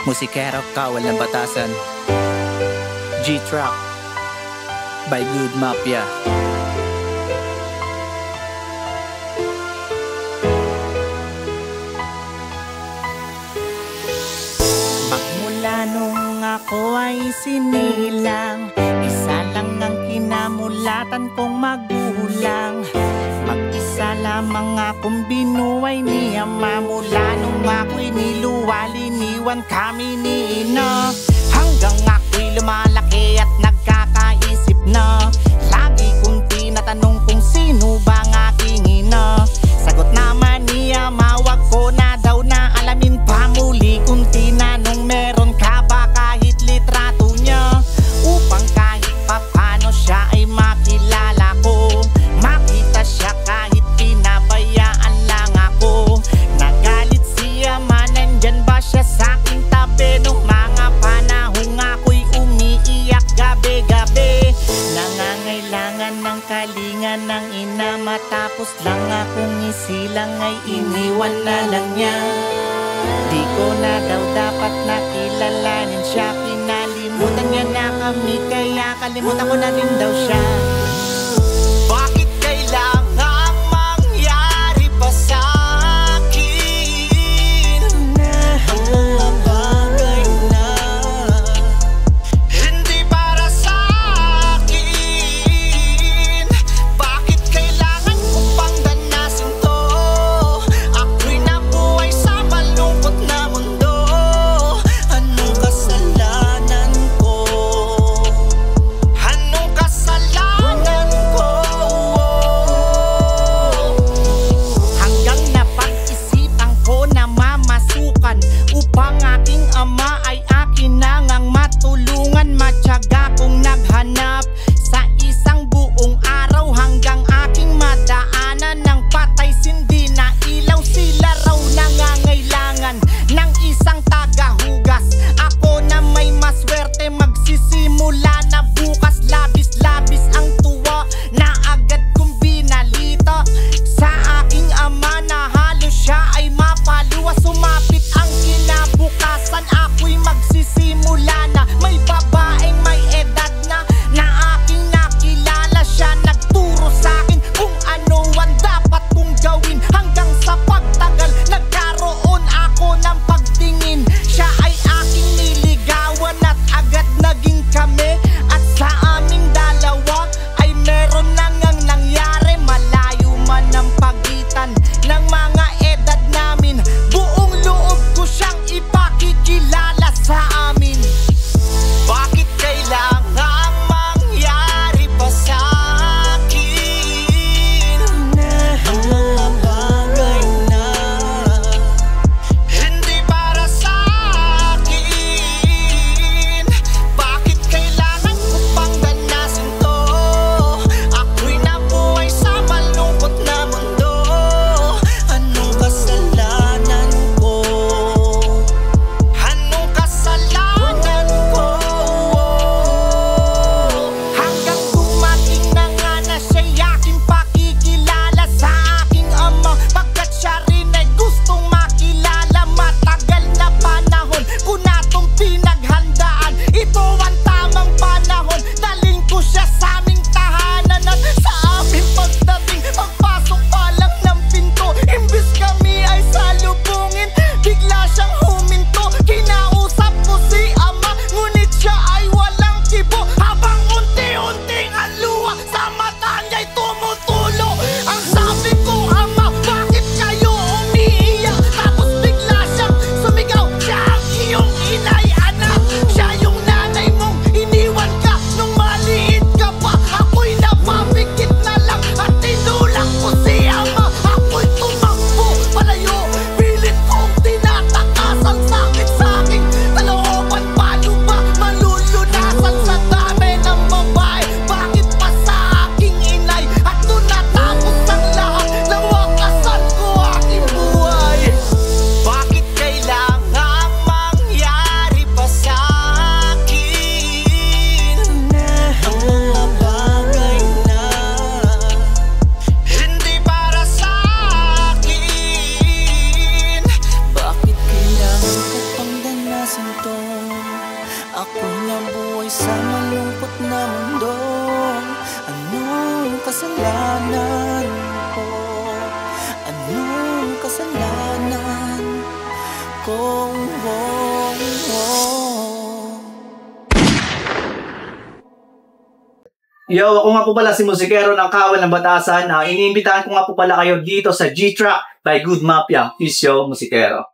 Musikero ka, walang batasan. G-Track by Good Mafia. Magmula nung ako ay sinilang, isa lang ang kinamulatan kong magulang. Mag-isa lamang akong binuhay ni Ama. Mula nung ako'y niluwaliniwan kami ni Ina. Hanggang ako'y lumalaki at nagkakaisip na lagi kong tinatanong kung sino bang aking ina. Sagot naman ni Ama, wag ko na daw na alamin pa muli. Kung tinanong meron ka ba kahit litrato niya, upang kahit papano siya ay makilala ko. Makita siya kahit pinabayaan lang ako. Nagalit si Ama, nandyan ba siya sa aking tabi nung mga panahong ako'y umiiyak gabi-gabi. Nangangailangan ng kalinga ng ina, matapos lang akong isilang ay iniwan na lang niya. Di ko na daw dapat nakilalanin siya. Pinalimutan niya na kami, kaya kalimutan ko na rin daw siya. Bakit kailangang mangyari pa sa akin ang mga bagay na hindi para sa akin? Bakit kailangan kong pangdanasin to? Ako'y nabuhay sa malungkot na mundo. Anong kasalanan ko? Anong kasalanan Ako'y nabuhay sa malungkot na mundo. Anong kasalanan ko? Anong kasalanan ko? Yo, ako nga po pala si Musikero ng Kawal ng Batasan. Iniimbitahan ko nga po pala kayo dito sa G-Track by Good Mafia. Peace yo, Musikero.